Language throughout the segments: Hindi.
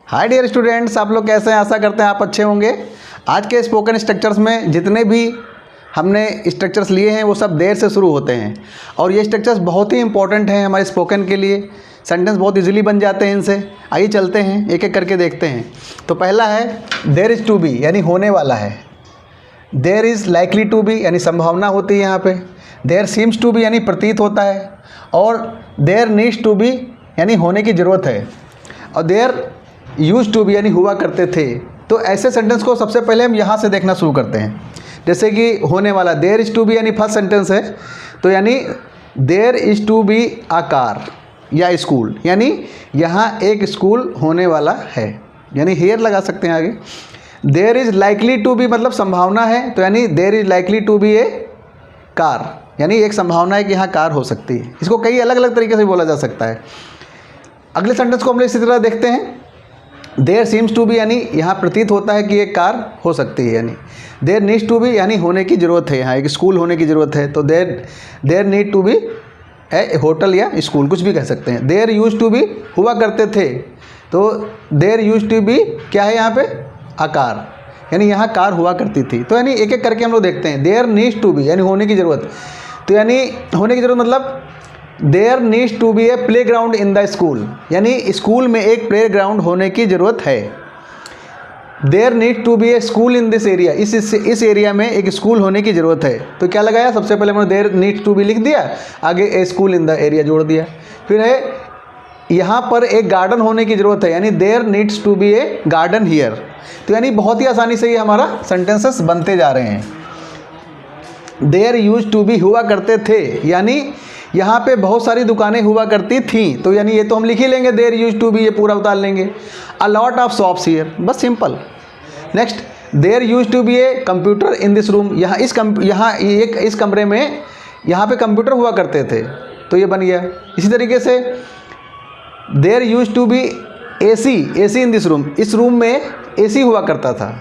हाय डियर स्टूडेंट्स, आप लोग कैसे हैं? आशा करते हैं आप अच्छे होंगे। आज के स्पोकन स्ट्रक्चर्स में जितने भी हमने स्ट्रक्चर्स लिए हैं वो सब देर से शुरू होते हैं और ये स्ट्रक्चर्स बहुत ही इंपॉर्टेंट हैं हमारे स्पोकन के लिए। सेंटेंस बहुत इजीली बन जाते हैं इनसे। आइए चलते हैं, एक एक करके देखते हैं। तो पहला है देयर इज़ टू बी, यानी होने वाला है। There is likely to be, यानी संभावना होती है यहाँ पे। देयर सीम्स टू बी, यानी प्रतीत होता है। और देयर नीड्स टू बी, यानी होने की ज़रूरत है। और देयर यूज टू बी, यानी हुआ करते थे। तो ऐसे सेंटेंस को सबसे पहले हम यहाँ से देखना शुरू करते हैं। जैसे कि होने वाला देयर इज़ टू बी, यानी फर्स्ट सेंटेंस है, तो यानी there is to be a car या स्कूल, यानी यहाँ एक स्कूल होने वाला है, यानी हेयर लगा सकते हैं आगे। There is likely to be, मतलब संभावना है, तो यानी there is likely to be a car, यानी एक संभावना है कि यहाँ कार हो सकती है। इसको कई अलग अलग तरीके से बोला जा सकता है। अगले सेंटेंस को हम लोग इसी तरह देखते हैं। देयर सीम्स टू बी, यानी यहाँ प्रतीत होता है कि एक कार हो सकती है। यानी देयर नीड्स टू बी, यानी होने की ज़रूरत है, यहाँ एक स्कूल होने की ज़रूरत है, तो there need to be a hotel या स्कूल, कुछ भी कह सकते हैं। देयर यूज टू बी, हुआ करते थे, तो देयर यूज टू बी क्या है यहाँ पे? आ कार, यानी यहाँ कार हुआ करती थी। तो यानी एक एक करके हम लोग देखते हैं। देयर नीड्स टू बी, यानी होने की ज़रूरत, तो यानी होने की ज़रूरत मतलब there needs to be a play ground in the school, यानी स्कूल में एक प्ले ग्राउंड होने की ज़रूरत है। There need to be a school in this area, इस एरिया में एक स्कूल होने की ज़रूरत है। तो क्या लगाया? सबसे पहले हमने देयर नीड्स टू बी लिख दिया, आगे ए स्कूल इन द एरिया जोड़ दिया। फिर है यहाँ पर एक गार्डन होने की ज़रूरत है, यानी there needs to be a garden here. तो यानी बहुत ही आसानी से ये हमारा सेंटेंसेस बनते जा रहे हैं। देयर यूज टू बी, हुआ करते थे, यानी यहाँ पे बहुत सारी दुकानें हुआ करती थीं, तो यानी ये तो हम लिख ही लेंगे, देयर यूज टू बी, ये पूरा उतार लेंगे। A lot of shops here, बस simple. Next, there use to be a computer in this room, यहाँ इस कमरे में यहाँ पे कंप्यूटर हुआ करते थे, तो ये बन गया। इसी तरीके से there use to be AC in this room, इस रूम में एसी हुआ करता था,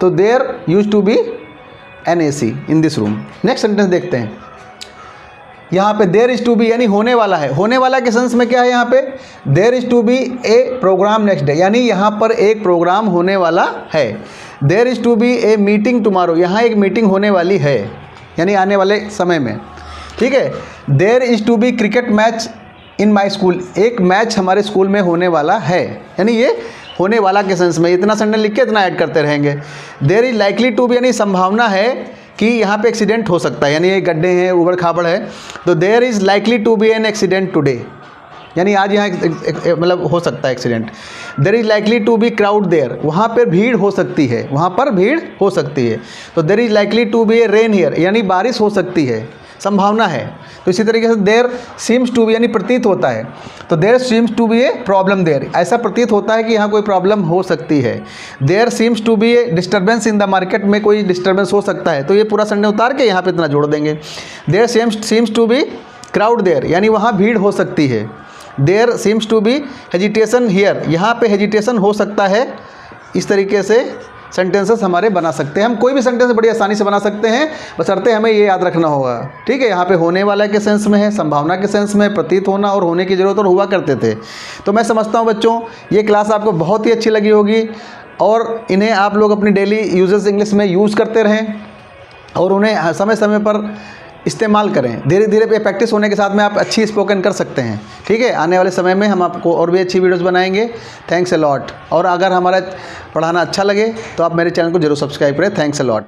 तो there use to be an AC in this room. Next sentence देखते हैं। यहाँ पे देयर इज़ टू बी, यानी होने वाला है। होने वाला के सेंस में क्या है यहाँ पे? There is to be a programme next day, यानी यहाँ पर एक प्रोग्राम होने वाला है। There is to be a meeting tomorrow, यहाँ एक मीटिंग होने वाली है, यानी आने वाले समय में। ठीक है। There is to be cricket match in my school, एक मैच हमारे स्कूल में होने वाला है, यानी ये होने वाला के सेंस में। इतना सेंटेंस लिख के इतना ऐड करते रहेंगे। There is likely to be, यानी संभावना है कि यहाँ पे एक्सीडेंट हो सकता है, यानी ये गड्ढे हैं, उबड़ खाबड़ है, तो there is likely to be an accident today, यानी आज यहाँ मतलब हो सकता है accident. There is likely to be crowd there, वहाँ पर भीड़ हो सकती है, वहाँ पर भीड़ हो सकती है, तो there is likely to be a rain here, यानी बारिश हो सकती है, संभावना है। तो इसी तरीके से देयर सीम्स टू बी, यानी प्रतीत होता है, तो there seems to be a problem there, ऐसा प्रतीत होता है कि यहाँ कोई प्रॉब्लम हो सकती है। There seems to be a disturbance in the market, में कोई डिस्टर्बेंस हो सकता है, तो ये पूरा सेंटेंस उतार के यहाँ पे इतना जोड़ देंगे। There seems to be crowd there, यानी वहाँ भीड़ हो सकती है। There seems to be hesitation here, यहाँ पे हेजिटेशन हो सकता है। इस तरीके से सेंटेंसेस हमारे बना सकते हैं। हम कोई भी सेंटेंस बड़ी आसानी से बना सकते हैं, बशर्ते हमें ये याद रखना होगा। ठीक है। यहाँ पे होने वाला के सेंस में है, संभावना के सेंस में, प्रतीत होना और होने की ज़रूरत और हुआ करते थे। तो मैं समझता हूँ बच्चों ये क्लास आपको बहुत ही अच्छी लगी होगी और इन्हें आप लोग अपनी डेली यूजेस इंग्लिश में यूज़ करते रहें और उन्हें समय समय पर इस्तेमाल करें। धीरे धीरे प्रैक्टिस होने के साथ में आप अच्छी स्पोकन कर सकते हैं। ठीक है। आने वाले समय में हम आपको और भी अच्छी वीडियोस बनाएंगे। Thanks a lot. और अगर हमारा पढ़ाना अच्छा लगे तो आप मेरे चैनल को जरूर सब्सक्राइब करें। Thanks a lot.